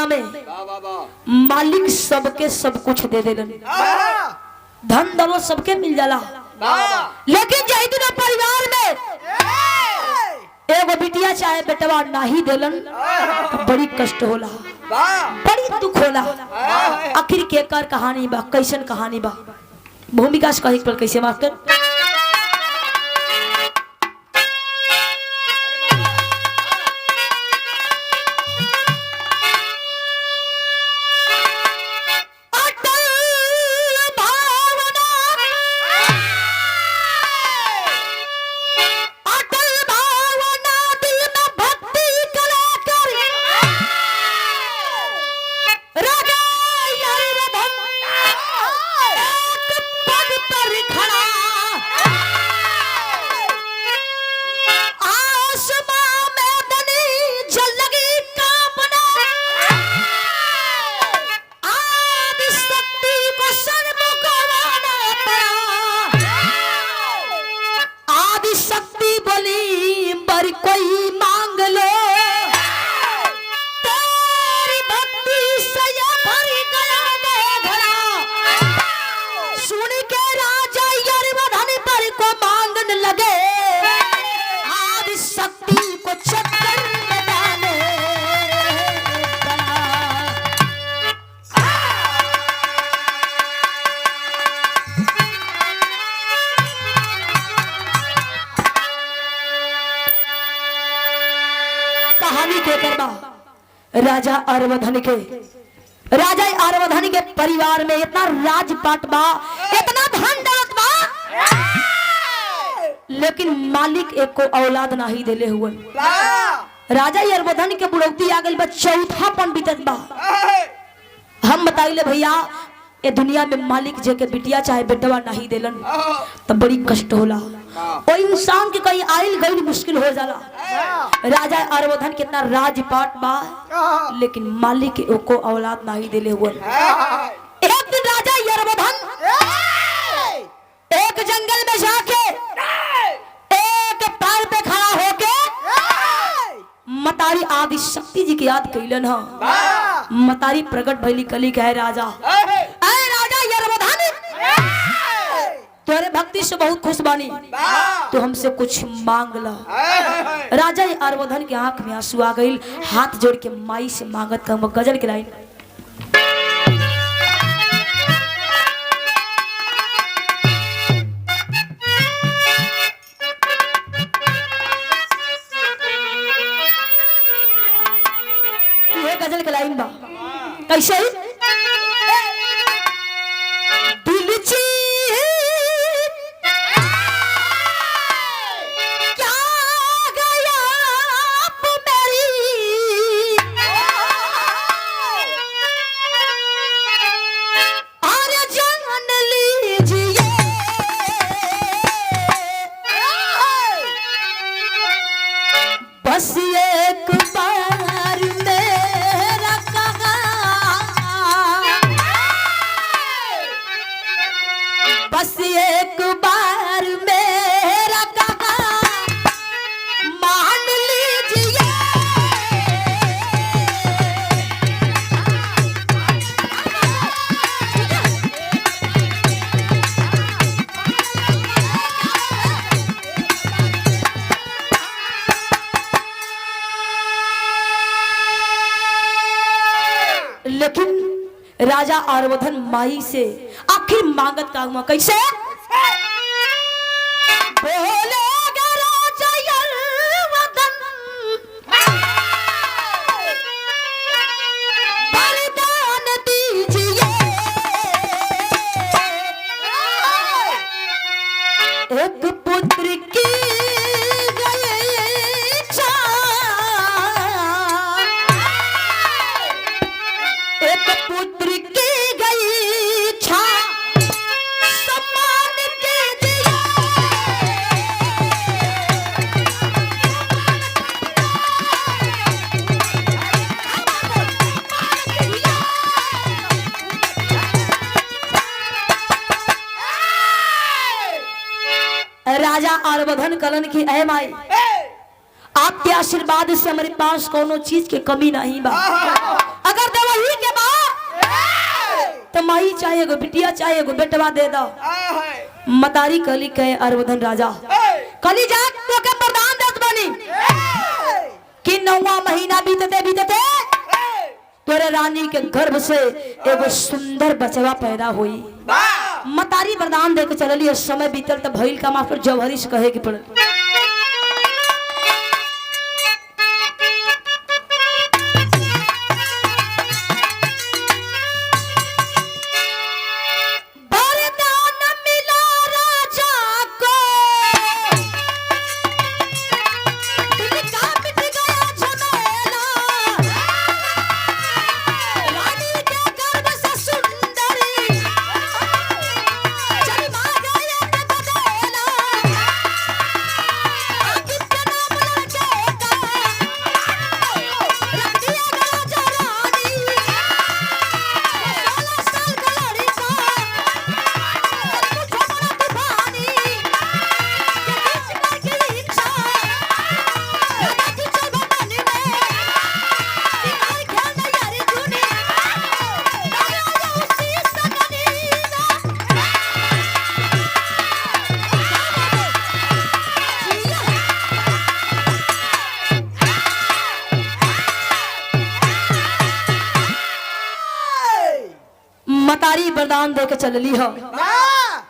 दुनिया में मालिक सबके सब कुछ दे देलन, धन दौलत सबके मिल जाला, लेकिन जही दिन परिवार में एगो बिटिया चाहे बेटवा नहीं देलन तो बड़ी कष्ट होला, बड़ी दुख होला। आखिर के कर कहानी बा, कैसन कहानी बा, भूमिका से कहे पर कैसे मास्टर। राजा अरवधन के परिवार में इतना राजपाट बा, इतना धन दौलत बा, लेकिन मालिक एक को औलाद नहीं देले हुए। राजा अरवधन के बुढ़ौती आ गई बा, चौथापन बीतत बा। हम बताइले भैया ये दुनिया में मालिक जे के बिटिया चाहे बेटवा नहीं देलन तब बड़ी कष्ट होला, और इंसान के कहीं आइल गई मुश्किल हो जाला। राजा अरवधन कितना राजपाट बा, लेकिन मालिक को औलाद नहीं देले हुए। एक दिन राजा अरवधन एक जंगल में जाके एक पैर पे खड़ा होके मतारी आदि शक्ति जी की याद कैलन ह। मतारी प्रकट भइली कली कहे राजा अरवधन तोरे भक्ति से बहुत खुश बानी, तो हमसे कुछ मांग ला। राजा अरवधन के आंख में आंसू आ गई, हाथ जोड़ के माई से मांगत का गजल के लाइन। ये गजल के लाइन बा कैसे राजा अरवधन माई से आखिर मांगत का हुआ कैसे बोलेगा राजा अरवधन वरदान दीजिए, एक पुत्र की राजा अरवधन कलन की ऐ माई आपके आशीर्वाद से हमारे पास कोनो चीज की कमी नहीं बा। अगर देवही के बा तो माई चाहे एगो बिटिया चाहे एगो बेटवा दे दो। मतारी कली कहे अरवधन राजा कली जा तो के वरदान देत बनी कि 9वां महीना बीतते बीतते तोरे रानी के गर्भ से एगो सुंदर बचवा पैदा हुई। मतारी वरदान दे के चलली। समय बीतल तो भइल का मास्टर जौहरी से कहे के पड़ल। मतारी वरदान दे के चलली हो।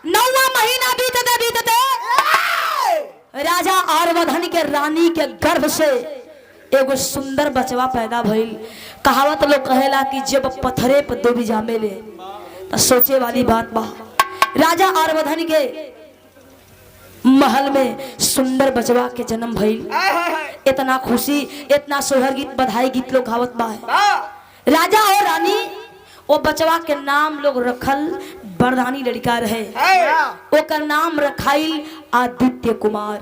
9वां महीना बीतते बीतते राजा आर्वधन के रानी के गर्भ से एगो सुंदर बचवा पैदा भइल। कहावत लोग कहेला कि जब पत्थरे पर दुबी जामेले तो सोचे वाली बात बा। राजा आर्वधन के महल में सुंदर बचवा के जन्म भइल। इतना खुशी इतना सोहर गीत बधाई गीत लोग गावत बा। राजा और रानी वो बचवा के नाम लोग रखल बरदानी लड़का रहे। ओकर नाम रखाइल आदित्य कुमार।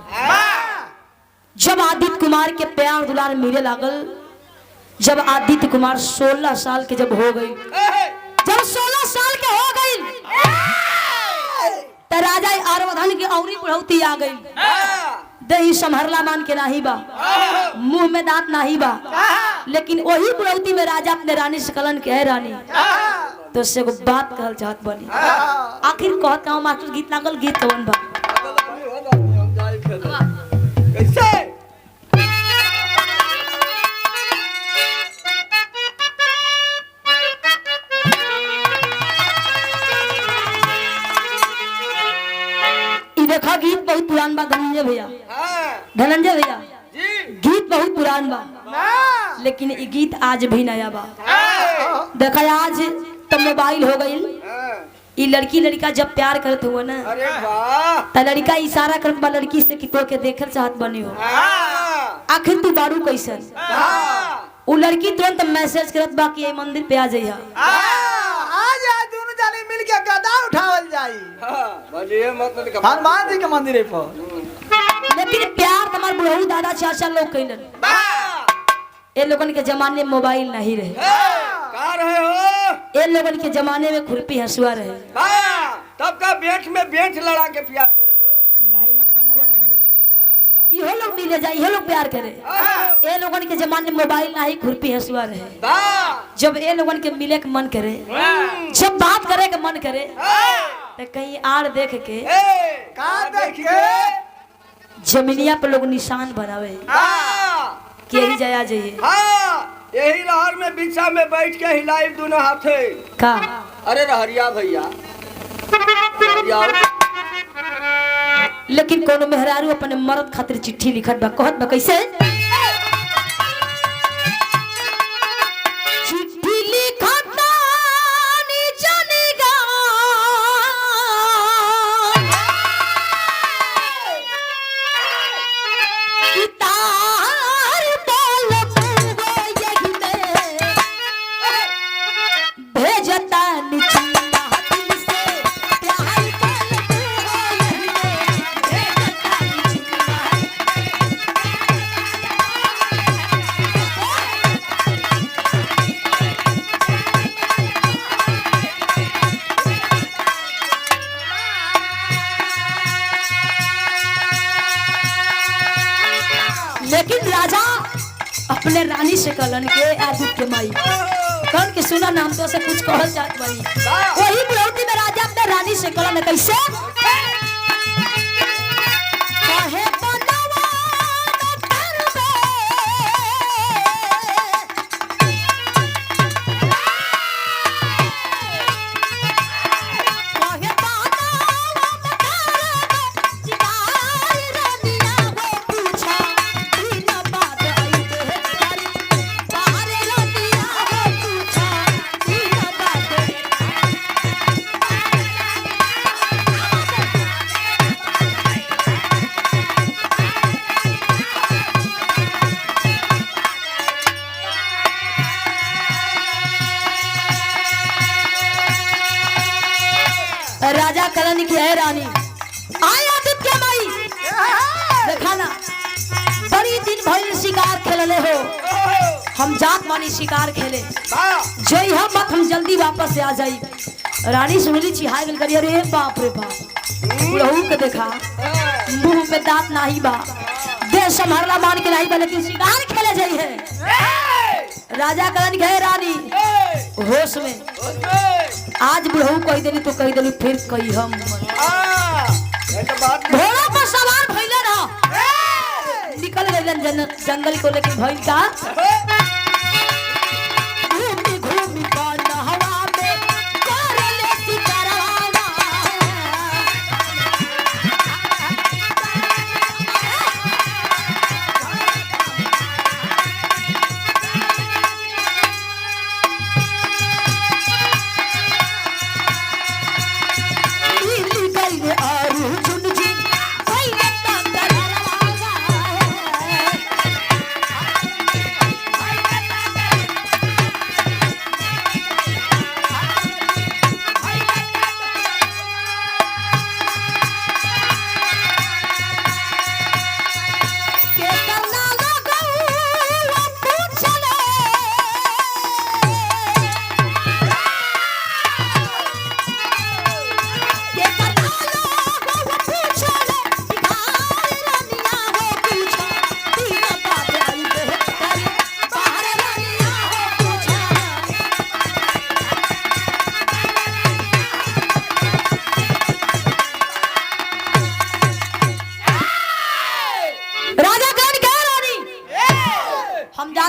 जब आदित्य कुमार के प्यार दुलार मिले लागल, जब आदित्य कुमार 16 साल के जब हो गई, जब 16 साल के हो गई तो राजा आर्वधन के औरी बुढ़ौती आ गई। दही संभरला मान के नाही बा, मुंह में दांत नाही बा, लेकिन वही बुढ़ौती में राजा अपने रानी से कलन के है रानी तो से को बात कहल चाहत बनी। आखिर कहत का मास्टर गीत लागल गीत कौन बा? कैसे देखा गीत बहुत पुरान बा धनंजय भैया। धनंजय भैया गीत बहुत पुरान बा, लेकिन ये गीत आज भी नया बा। देखा आज तो मोबाइल हो गई। ये लड़की लड़का जब प्यार करते हुए ना तो लड़का इशारा करत बा लड़की से कि तो के देखल चाहत बनी हो। आखिर तू बारू कैसन? वो लड़की तुरंत मैसेज करत बा कि ये मंदिर पे आ जाइया। मिल के गदा उठावल जाई। हनुमान जी के मंदिर पर। लेकिन प्यार हमार बुढ़ऊ दादा चाचा लोग कैलन। ये लोगन के जमाने में मोबाइल नहीं रहे। कहाँ रहे हो? ये लोगन के जमाने में खुरपी हंसुआ रहे। तब का बेंच में बेंच लड़ा के प्यार करे लो। नहीं हम नहीं। इहो लोग मिले जाए, इहो लोग प्यार करे। ये लोगन के जमाने में मोबाइल नहीं खुरपी हंसुआ रहे। जब ये लोगन के मिले के मन करे, जब बात करे के मन करे तो कहीं आड़ देख के जमीनिया पर लोग निशान बनावे कि यही जाया जाइए। यही लहर में बिछा में बैठ के हिलाई दोनों हाथे का। अरे रहरिया भैया लेकिन कोनो मेहरारू अपने मर्द खातिर चिट्ठी लिखत बा। कहत बा कैसे? चिट्ठी लिखत नी जनेगा तार बोल मुगो यही में भेजता नी लेकिन राजा अपने रानी से कलन के आदित्य माई कौन के सुना नाम तो से कुछ कहल जात भाई वही बुढ़ौती में राजा अपने रानी से कहला न कैसे काहे बनवा करबे काहे बनवा करबे शिकार रनिया हो पूछा दिन बाद आई बेचारी बाहर रनिया हो पूछा दिन बाद राजा कलन की है रानी आया दित्य माई देखा ना बड़ी दिन भइल शिकार खेलले हो हम जात मानी शिकार खेले जय हम मत हम जल्दी वापस से आ जाई रानी सुनली चिहाय गल करी अरे बाप रे बाप बुढ़ऊ के देखा मुंह पे दांत नाही बा देह संभालना मान के नहीं बा लेकिन शिकार खेले जाई है राजा कलन गए रानी होश में आज बुढ़ऊ कह देली तो कह देली फिर कही हम घोड़ा पर सवार भइले ना निकल गइलन जंगल को लेके भइल का घूमी घूमी कौन हवा में करले शिकारवा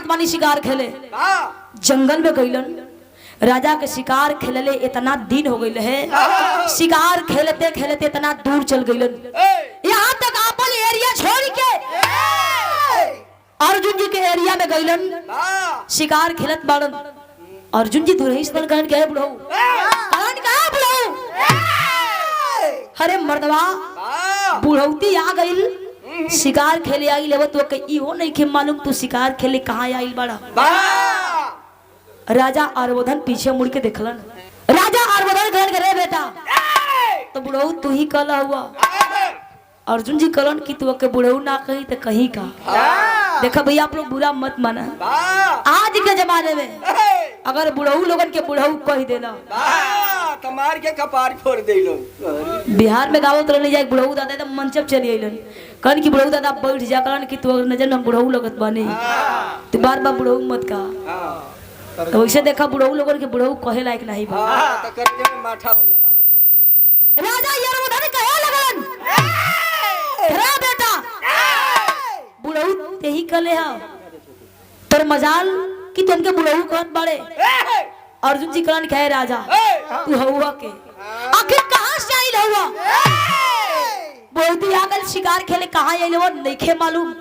मानी शिकार खेले जंगल में गइलन राजा के शिकार खेलले इतना दिन हो गइल है शिकार खेलते खेलते इतना दूर चल गइलन यहाँ तक अपन एरिया छोड़ के अर्जुन जी के एरिया में गइलन शिकार खेलत बाड़न अर्जुन जी दूर ही स्तन कहन के बुढ़ऊ कहन का बुढ़ऊ अरे मर्दवा बुढ़ौती आ गइल शिकार खेले आई लेव तो कई हो नहीं के मालूम तू शिकार खेले कहाँ आई बड़ा राजा आर्वधन पीछे मुड़ के देखलन राजा आर्वधन कहन रे बेटा तो बुढ़ऊ तू ही कल हुआ अर्जुन जी कलन की तू के बुढ़ऊ ना कही तो कहीं का देखा भैया आप लोग बुरा मत माना आज के जमाने में अगर बुढ़ऊ लोगन के बुढ़ऊ कह देना कमार के कपार फोड़ देलो बिहार में गावत रहने जाए बुढ़ऊ दादा एकदम मंचप चली आइलन कहन की बुढ़ऊ दादा बैठ जा कहन की तू नजर में बुढ़ऊ लगत बानी तू बार बार बुढ़ऊ मत का तो वैसे देखा बुढ़ऊ लोगन के बुढ़ऊ कहे लायक नहीं बा तो करके में माथा हो जाला राजा यरवधन कहे लगन रे बेटा बुढ़ऊ तेही कले हा पर मजाल कि तुमके बुढ़ऊ कहत बड़े अर्जुन जी कहन कहे राजा तू हुआ के आखिर कहां से आइल हुआ बहुत ही आगल शिकार खेले कहां आइल वो नहीं खे मालूम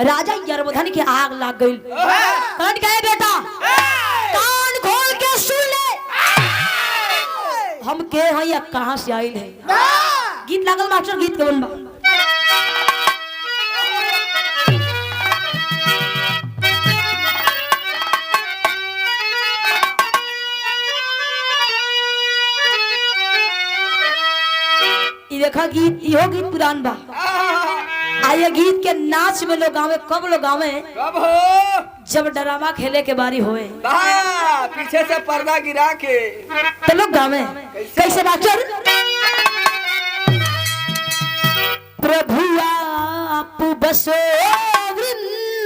राजा यरवधन के आग लग गइल कहन कहे बेटा कान खोल के सुन ले हम के हैं या कहां से आइल है गीत लागल मास्टर गीत कवन बा देखा गीत इहो गीत पुरान बा आये गीत के नाच में लोग गावे कब लोग गावे कब हो जब ड्रामा खेले के बारी होए पीछे से पर्दा गिरा के तो लोग गावे कैसे मास्टर प्रभु आप बसो वृंदावन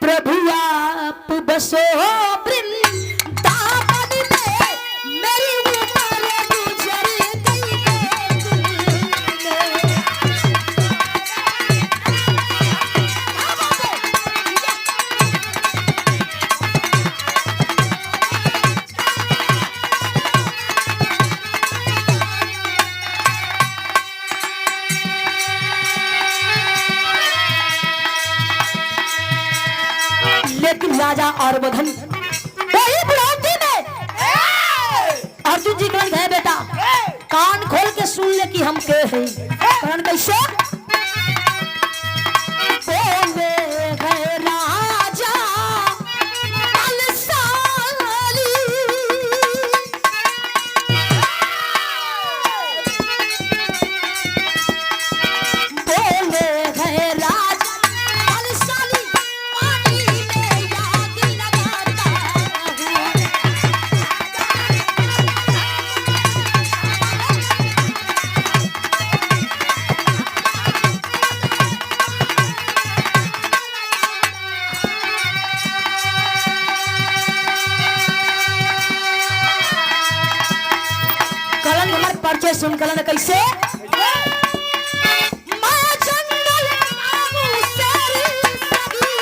प्रभु आप बसो वृंदावन में, मेरी उम्र गुजर गई है। लेकिन राजा और बधन वही बुढ़ौती में अर्जुन जी कौन है बेटा, कान खोल के सुन ले कि हम के हैं। कौन कैसे बोले है राजा बलशाली, बोले है राजा बलशाली, पानी में आग लगाता हूँ। कलन हमारे परिचय सुन कलन कैसे माँ जंगल आगू सेरी सगी,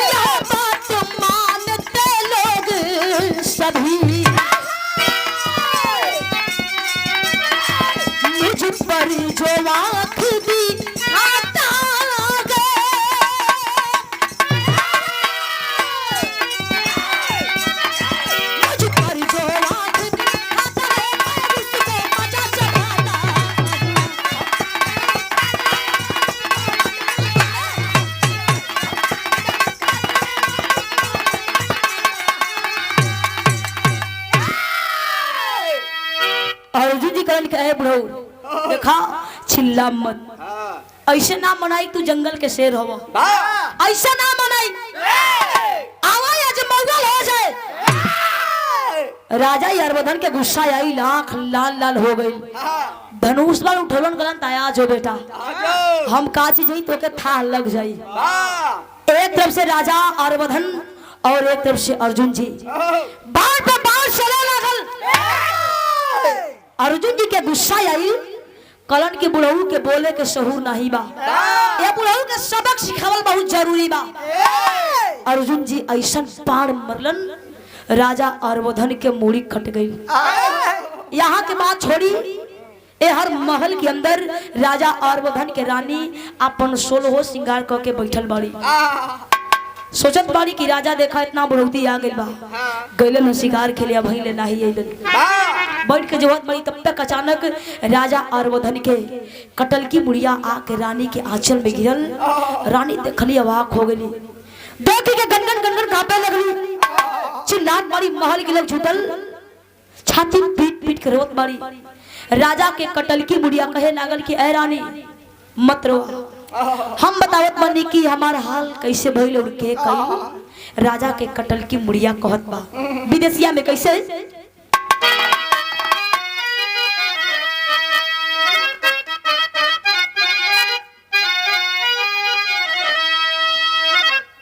यह बात मानते लोग सभी, मुझ पर जो आँख दी खाता मुझ पर जो आँख दी खाता है, मैं उसको मजा चढ़ाता हूँ। अर्जुन जी करण कहे बुढ़ऊ देखा चिल्ला मत, ऐसे ना मनाई तू जंगल के शेर हो, ऐसा ना मनाई आवाज आज मंगल हो जाए। राजा यरवधन के गुस्सा आई, लाख लाल लाल हो गई, धनुष बाण उठौलन गलन आयाज हो बेटा, हम का चीज ही तो के था लग जाई। एक तरफ से राजा यरवधन और एक तरफ से अर्जुन जी बाण पे बाण चले लागल। अर्जुन जी के गुस्सा आई, कलन के बुढ़ऊ के बोले के सहूर नहीं बा, ये बुढ़ऊ के सबक सिखावल बहुत जरूरी बा। अर्जुन जी ऐसा बाण मरलन, राजा यरवधन के मूड़ी कट गई। यहाँ के बात छोड़ी, ए हर महल के अंदर राजा यरवधन के रानी अपन 16 श्रृंगार क के बैठल बाड़ी, सोचत बाड़ी कि राजा देखा इतना बुढ़ौती आ गई बा, गइलन हो शिकार खेले अब ले नहीं अइलन। बैठ के जवत बड़ी तब तक अचानक राजा यरवधन के कटल की मुड़िया आके रानी के आंचल में गिरल। रानी देखली अवाक हो गई, देख के गनगन गनगन कांपे लगली, चिल्लात बड़ी, महल के लोग जुटल, छाती पीट पीट के रोत बड़ी। राजा के कटल की मुड़िया कहे लागल कि ऐ रानी मत रो, हम बतावत बनी कि हमार हाल कैसे भइल और के कई। राजा के कटल की मुड़िया कहत बा विदेशिया में कैसे,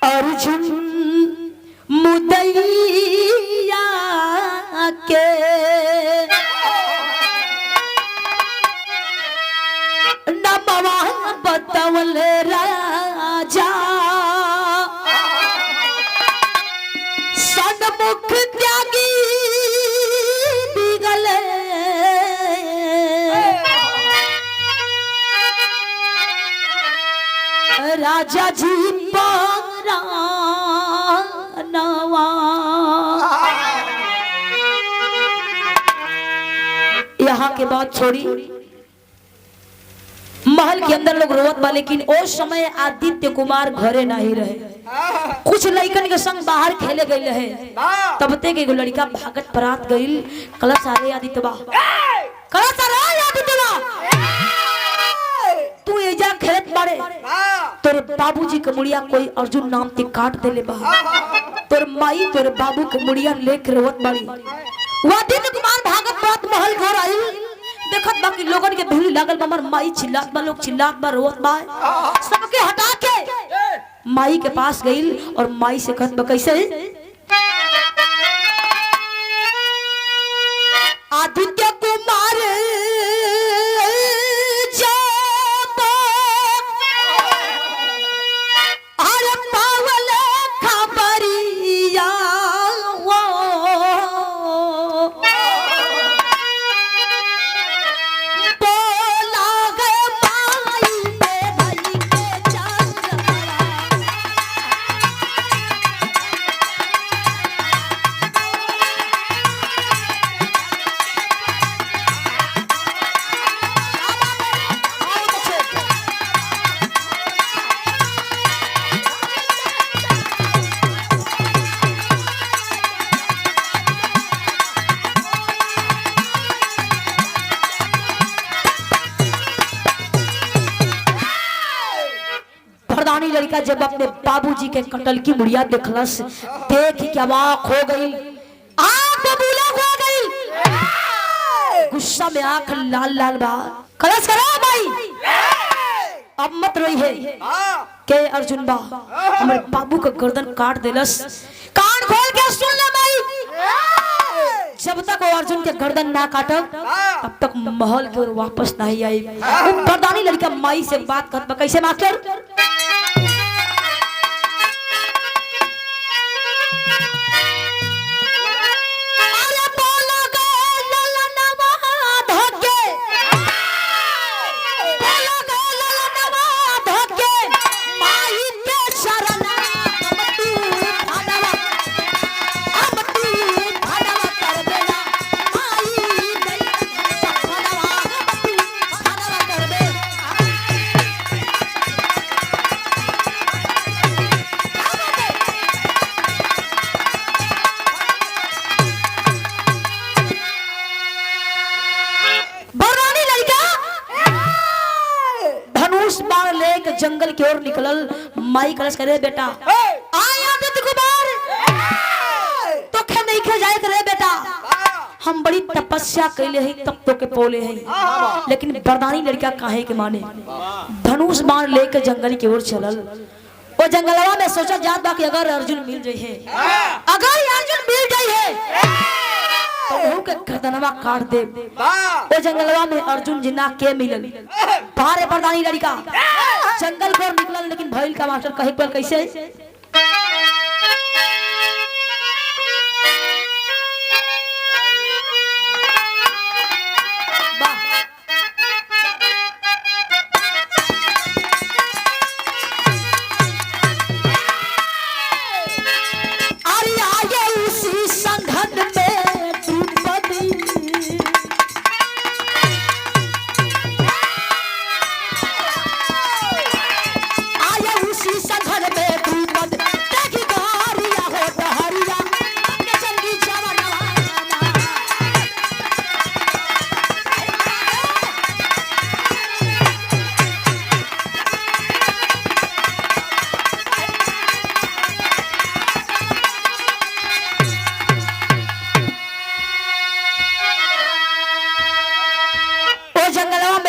अर्जुन मुदैया के नमवा बतवल राजा, सन्मुख त्यागी बिगल, राजा जी नवा। यहाँ के बाद छोड़ी, महल के अंदर लोग रोवत बा, लेकिन उस समय आदित्य कुमार घरे नहीं रहे, कुछ लड़कन के संग बाहर खेले गए रहे। तब तक एगो लड़का भागत परात गई, कलश आरे आदित्य बा, कलश आरे आदित्य बा, तू एजा खेत बाड़े, तोरे बाबूजी के मुड़िया कोई अर्जुन नाम ते काट देले बा, तोर माई तोरे बाबू के मुड़िया लेके रोवत बाड़ी। वो आदित्य कुमार भाग भीड़ लागल बा, हमर माई चिल्लात बा, लोग चिल्लात बा, रोत बा, सबके हटा के माई के पास गई और माई से कहत बा कैसे आदित्य कुमार जब अरे पावल खबरिया बोला गए माई में भई के चंद्रमा प्रधानी लड़का जब अपने बाबूजी के कटल की मुड़िया देखलस, देख के अवाक हो गई, आंख बबूला हो गई, गुस्सा में आंख लाल लाल बा, कलश करो भाई अब मत रोई है के अर्जुन बा हमारे बाबू का गर्दन काट देलस, कान खोल के सुन ले भाई, जब तक वो अर्जुन के गर्दन ना काटब तब तक महल की ओर वापस नहीं आई। वो प्रधानी लड़का माई से बात करत बा कैसे मास्टर जंगल की ओर निकलल, माई कलश करे बेटा आया आदित्य कुमार तो खे नहीं खे जाए करे बेटा, हम बड़ी तपस्या कैले हैं तब तो के पोले हैं, लेकिन प्रधानी लड़का काहे के माने धनुष बाण लेके जंगल की ओर चलल। वो जंगलवा में सोचा जात बा कि अगर अर्जुन मिल जाई है, अगर अर्जुन मिल जाई है तो वो के गर्दनवा काट दे। वो जंगलवा में अर्जुन जिन्ना के मिलल, भारे प्रधानी लड़का जंगल पर निकलल, लेकिन भइल का मास्टर कहे पर कैसे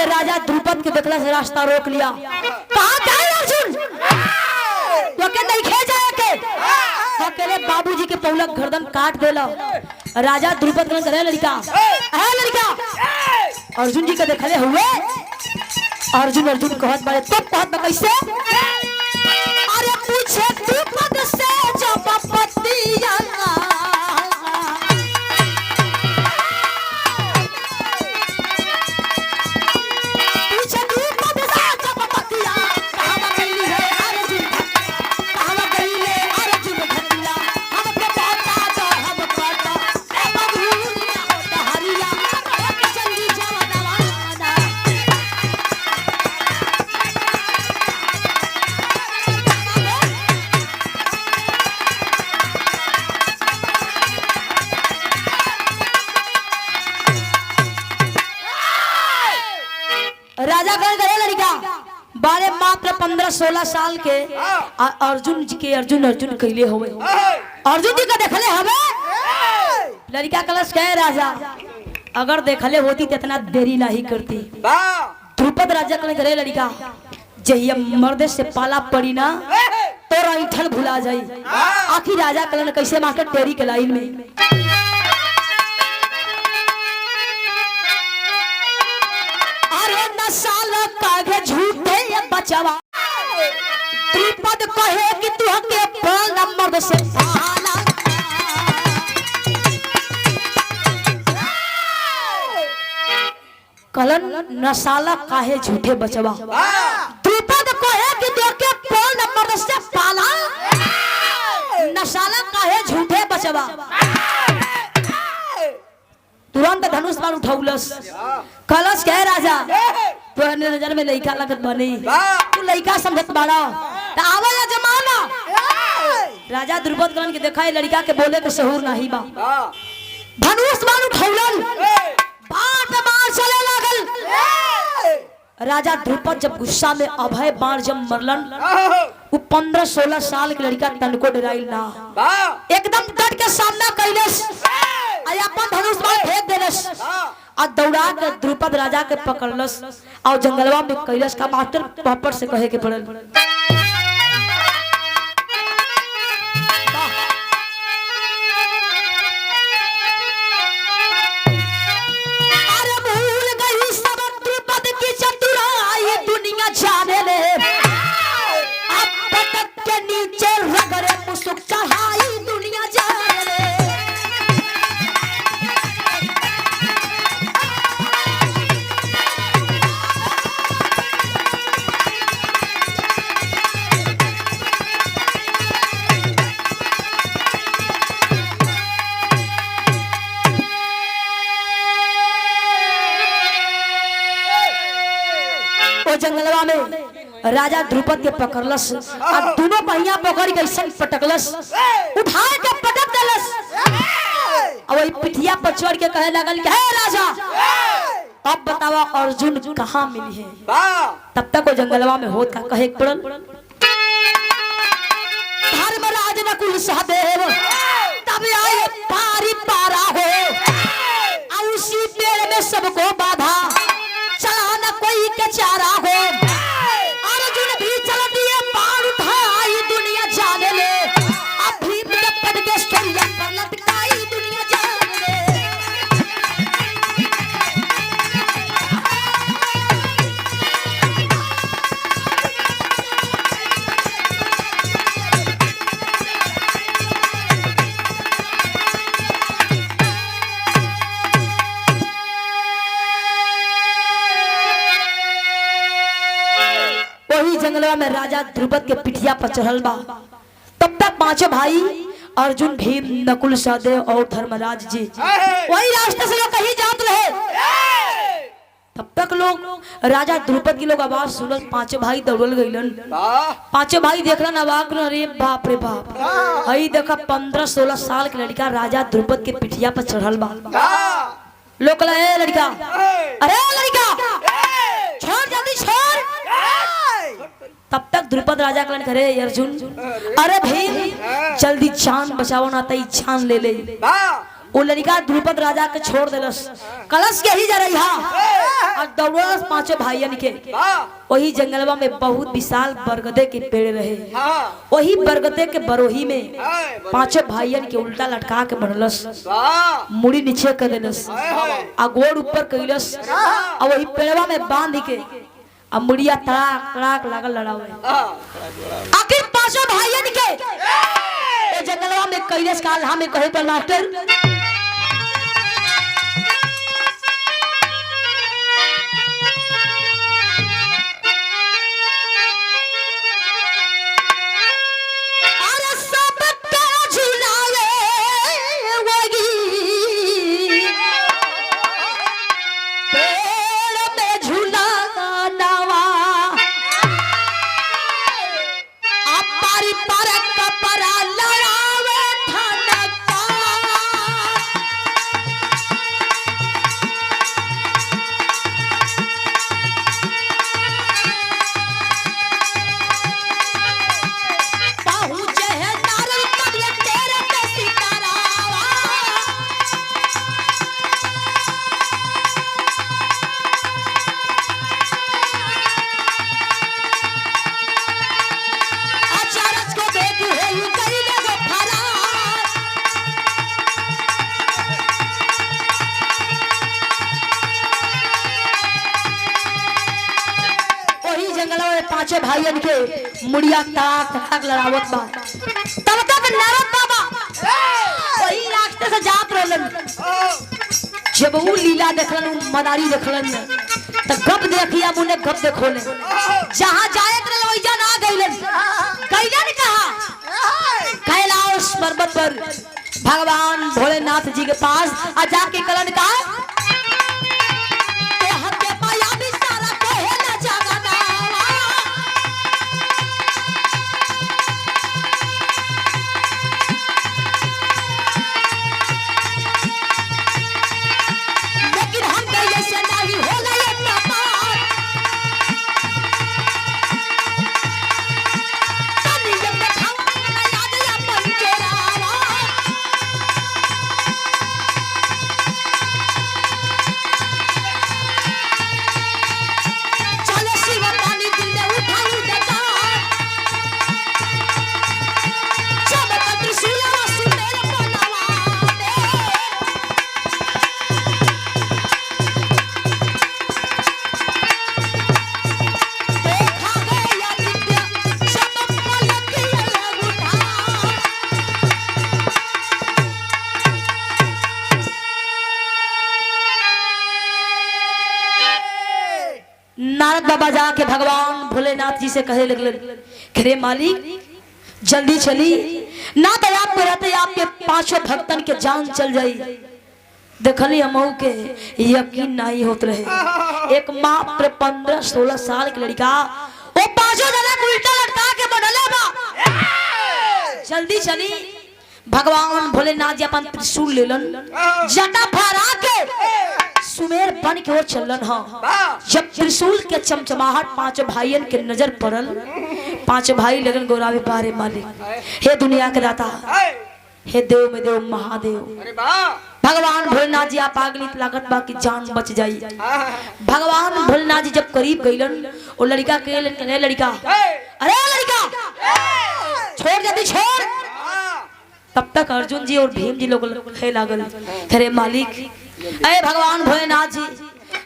राजा द्रुपद के देखला से रास्ता रोक लिया, कहां जाए अर्जुन तो के नहीं खे जाए के अकेले बाबूजी के पौलक गर्दन काट देला। राजा द्रुपद ने करे लड़का है लड़का अर्जुन जी के देखले हुए, अर्जुन अर्जुन कहत बारे तो कहत बा कैसे अरे पूछे द्रुपद से जब पतिया राजा कर गए लड़का बारे मात्र 15-16 साल के अर्जुन जी के अर्जुन अर्जुन कहले हुए, अर्जुन जी का देखले हवे लड़का कलश कहे राजा अगर देखले होती तो इतना देरी नहीं करती। वाह द्रुपद राजा के घरे लड़का जहिया मर्द से पाला पड़ी ना तो ऐठल भुला जाई। आखिर राजा कलन कैसे मास्टर तेरी के लाइन में अरे नसाल कागे झूठे ये बचवा द्रुपद कहे कि तू के पाल मर्द से पाला कलन नसाला काहे झूठे बचवा द्रुपद कहे कि तू के पाल मर्द से पाला नसाला काहे झूठे बचवा। तुरंत धनुष बाण उठौलस कलश कहे राजा तो नजर में लइका लगत बनी तू लइका समझत बाड़ा त आवे या जमाना। राजा द्रुपद कलन के देखा लड़का के बोले के सहूर नहीं बा। धनुष बाण उठौलन बाण बाण चले लागल। राजा द्रुपद जब गुस्सा में अभय बाण जब मरलन वो 15-16 साल के लड़का तनको डराइल ना एकदम डट के सामना कैलस अपन धनुष बाण फेंक देलस और दौड़ा के द्रुपद राजा के पकड़लस और जंगलवा में कैलस का मास्टर पापड़ से कहे के पड़ल। अरे भूल गई सब द्रुपद की चतुराई दुनिया जाने ले अब पटक के नीचे रगड़े मुसुक चढ़ाई दुनिया जाने ले। जंगलवा में राजा द्रुपद के पकड़लस और दोनों पहिया पकड़ के ऐसे पटकलस उठा के पटक देलस और वही पिठिया पर चढ़ के कहे लगल कि हे राजा अब बतावा अर्जुन कहाँ मिली है। तब तक वो जंगलवा में होत का कहे पड़ल धर्मराज नकुल सहदेव तब आए पारी पारा हो और उसी पेड़ में सबको बाधा चला न कोई के चारा हो। अर्जुन भी चल दिए बाण उठाई दुनिया जाने ले अब भीम के पट के स्टोरिया पर लटकाई दुनिया जाने ले। जंगलवा में राजा द्रुपद के पिठिया पर चढ़ल बा। तब तक पांचों भाई अर्जुन भीम नकुल सहदेव और धर्मराज जी वही रास्ते से लोग कहीं जात रहे। तब तक लोग राजा द्रुपद की लोग आवाज सुनल पांचों भाई दौड़ल गइलन। पांचों भाई देखलन अवाक न रे बाप रे बाप हई देखा 15-16 साल के लड़का राजा द्रुपद के पिठिया पर चढ़ल बा। लोग कहे लड़का अरे लड़का छोड़ जल्दी छोड़। तब तक द्रुपद राजा कलन करे अर्जुन अरे भीम जल्दी जान बचाओ ना तई जान ले ले। वो लड़का द्रुपद राजा के छोड़ देलस कलश के ही जा रही और दौड़लस पांचों भाइयन के। वही जंगलवा में बहुत विशाल बरगदे के पेड़ रहे। वही बरगदे के बरोही में पांचों भाइयन के उल्टा लटका के बनलस मुड़ी नीचे कर देलस आ गोड़ ऊपर कैलस और वही पेड़वा में बांध के अब मुड़िया तड़ाक तड़ाक लागल लड़ावे। आखिर पांचों भाइयन के जंगलवा में कैलस काल हमें कहे पर मास्टर पांचों भाइयन के मुड़िया तड़ाक तड़ाक लड़ावत बा। तब तक नारद बाबा वही रास्ते से जात रहलन। जब वो लीला देखलन, मदारी देखलन तो गप देखिया मुने गप देखोले। जहां जाए करे वही ना गइलन। गइलन कहां? कैलाश पर्वत पर भगवान भोलेनाथ जी के पास आ जाके कलन का नारद बाबा जाके भगवान भोलेनाथ जी से कहे लगले, रे मालिक जल्दी चली ना तो आप पे रहते आपके पांचों भक्तन के जान चल जाई। देखली हमहू के यकीन नहीं होत रहे। एक मात्र 15-16 साल की लड़का वो पांचों जना उल्टा लटका के बढ़ले बा। जल्दी चली। भगवान भोलेनाथ जी अपन त्रिशूल लेलन, जटा फहरा के सुमेर बन के ओर चलन। हाँ, जब त्रिशूल के चमचमाहट पांचों भाइयन के नजर पड़ल, पांचों भाई लगन गोरावे पारे मालिक, हे दुनिया के दाता, हे देव में देव महादेव, भगवान भोलेनाथ जी आप आगलित लागत बा की जान बच जाई। भगवान भोलेनाथ जी जब करीब गइलन, वो लड़का के लड़का, अरे लड़का छोड़ जल्दी छोड़। तब तक अर्जुन जी और भीम जी लोग कहे लागल, अरे मालिक, अरे भगवान भोलेनाथ जी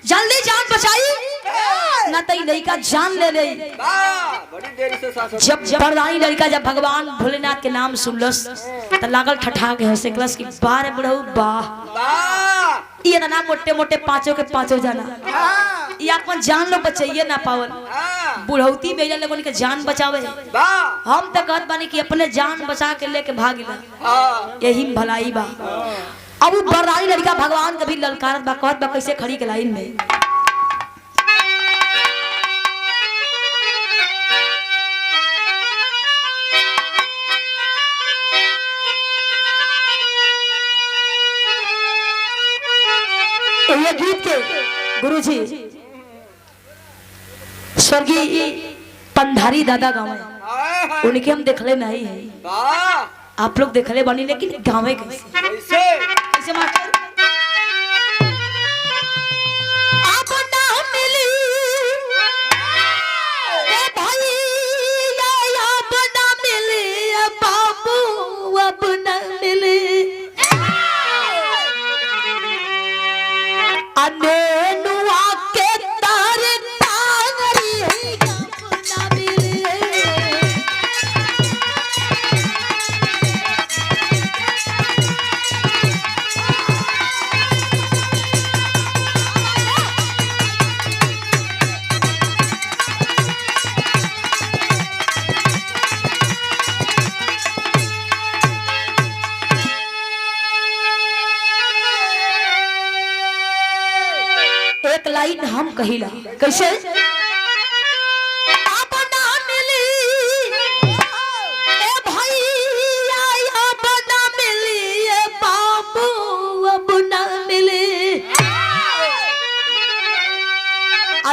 जल्दी जान बचाई ना तो लड़का जान ले ले। बड़ी देरी से जब बरदाई लड़का जब भगवान भोलेनाथ के नाम सुनलस तो लागल ठठा के हंसे क्लास की बारे बुढ़ऊ वाह, ये ना मोटे मोटे पांचों के पांचों जाना ये अपन जान लो बचाइए ना पावल। बुढ़ौती में लोगों के जान बचावे, हम तो कहत बानी कि अपने जान बचा के लेके भागिला, यही भलाई बा। अब बरदाई लड़का भगवान कभी ललकारत बा, कहत बा कैसे खड़ी के लाइन में, ये गीत के गुरुजी स्वर्गीय पंधारी दादा गाँव है, उनके हम देखले नहीं है। आप लोग देखले बनी लेकिन गाँव कैसे मास्टर आप ना मिली ए भाई, आप ना मिली बाबू, अब ना मिली अनेनुआ के तारे तांगरी अपना मिले। एक लाइन हम कहिला कैसे, आप ना मिली ए भाई, आप ना मिली ए बाबू, अब ना मिली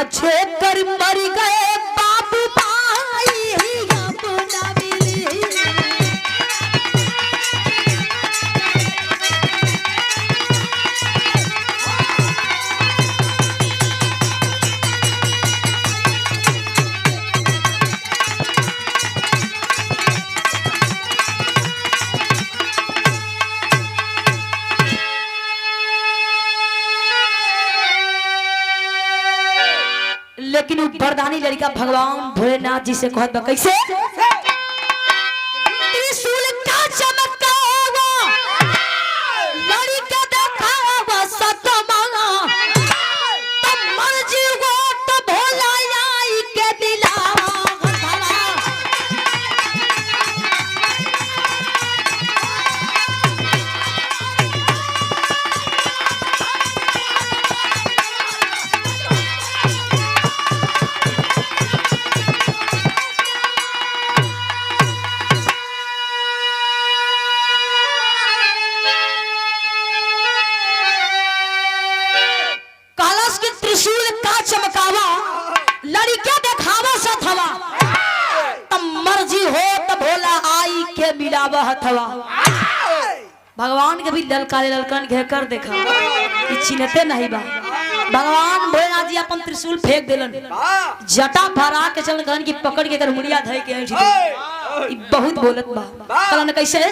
अच्छे कर मर गए बाबू भाई, अब ना मिली। लेकिन वो वरदानी लड़का भगवान भोलेनाथ जी से कहत बा कैसे त्रिशूल का चमकावा लड़का देखावा सतमा तब मर्जी वो तो भोला आई के दिलावा त्रिशूल का चमकावा लड़के देखावा सथवा तब मर्जी हो तब भोला आई के मिलावा हथवा भगवान के भी ललकान घेर कर देखा कि चिन्हते नहीं बा भगवान भोलेनाथ जी अपन त्रिशूल फेंक देलन जटा भरा के चल गन की पकड़ के कर मुड़िया धई के ऐठी ई बहुत बोलत बा कहलन कैसे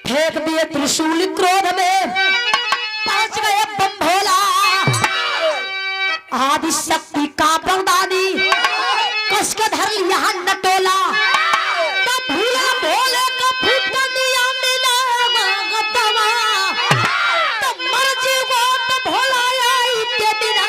फेंक दिए त्रिशूल क्रोध में पहुंच गए बम भोला आदि शक्ति का वरदानी कस के धर लिया नटोला तब भूला भोले का फुटनिया मिला गतवा तब मर्जी वो तो भोला आई के बिना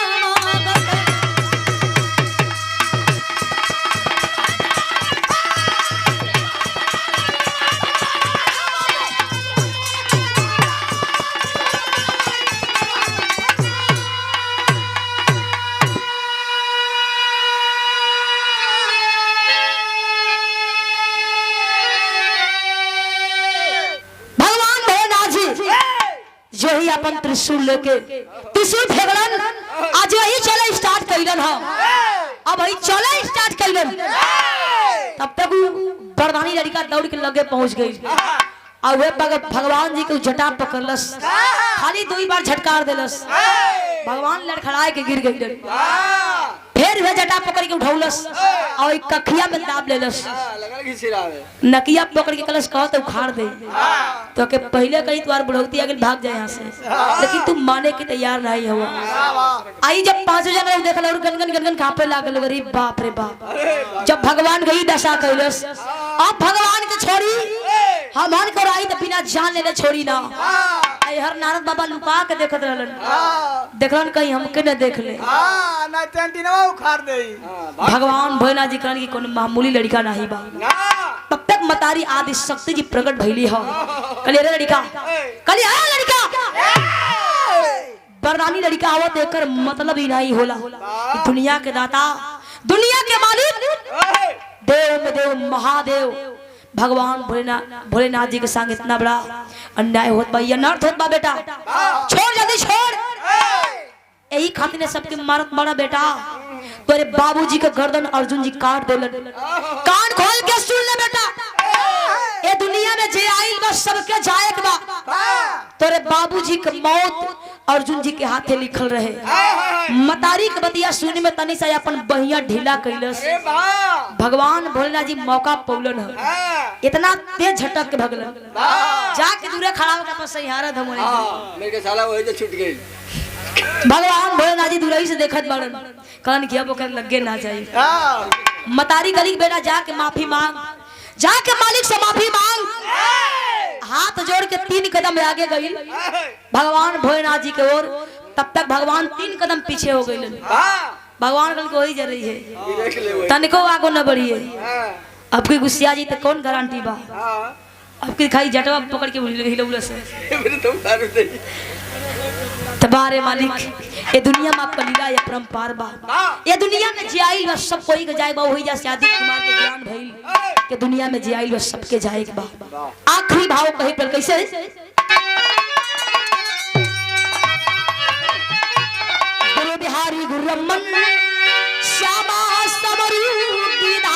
जो ही अपन त्रिशूल लेके त्रिशूल फेंकलन आज वही चले स्टार्ट कइलन ह अब वही चले स्टार्ट कइलन तब तक वरदानी लड़का दौड़ के लगे पहुंच गई और वे भगवान जी के जटा पकड़लस खाली 2 बार झटकार देलस भगवान लड़खड़ाए के गिर गई फिर वे जटा पकड़ के उठौलस और एक कखिया में दाब लेलस नकिया पकड़ के कलश कहत उखाड़ दे तो के पहले कहीं तुम्हार बुढ़ौती आगे भाग जाए यहाँ से लेकिन तुम माने के तैयार नहीं हुआ आई जब 5 जन देखल और गनगन गनगन कांपे लागल अरे बाप रे बाप जब भगवान गई दशा कैलस अब भगवान के छोड़ी हमान को आई तो बिना जान लेने छोड़ी ना आई हर नारद बाबा लुका के देखत रहलन देखलन कहीं हमके न देख ले ना टेंटिनवा उखाड़ दे भगवान भोलेनाथ जी कहन की कोनो मामूली लड़का नहीं बा तब तक मतारी आदि शक्ति जी प्रकट भइली ह कली रे लड़का कली आया लड़का वरदानी लड़का आवत एकर मतलब ही नहीं होला कि दुनिया के दाता दुनिया के मालिक देव में देव महादेव भगवान भोलेनाथ जी के संग इतना बड़ा अन्याय होत बा अनर्थ होत बा बेटा छोड़ जल्दी छोड़ यही खातिर सबके मारत बड़ा बेटा तोरे बाबूजी के गर्दन अर्जुन जी काट देलन कान खोल के सुन ले बेटा ये दुनिया में जे आइल बस सबके जायक बा तोरे बाबूजी के मौत अर्जुन जी के हाथे लिखल रहे मतारी के बतिया सुने में तनी सा अपन बहिया ढीला कैलस भगवान भोलेनाथ जी मौका पौलन है इतना तेज झटक के भगलन जाके दूरे खड़ा होकर सहारा धमोने मेरे के साला वही जो छूट गई भगवान भोलेनाथ जी दूरही से देखत बाड़न कहन किया बोकर लगे ना चाहिए मतारी गली बेटा जाके माफी मांग जाके मालिक से माफी मांग हाथ जोड़ के 3 कदम आगे गई भगवान भोलेनाथ जी के ओर तब तक भगवान 3 कदम पीछे हो गई भगवान कल को ही जा रही है तनिको आगो न बढ़ी है अब की गुस्सिया जी तो कौन गारंटी बा अब की खाई जटवा पकड़ के हिलौला से तबारे मालिक ये दुनिया में आपका लीला या परंपार बा ये दुनिया में जे आइल बा सब कोई के जाए बा वही जा शादी कुमार के ज्ञान भइल के दुनिया में जे आइल बा सबके जाए के बा आखिरी भाव कहे पर कैसे गुरु बिहारी गुरु रमन श्यामा समरू दीदा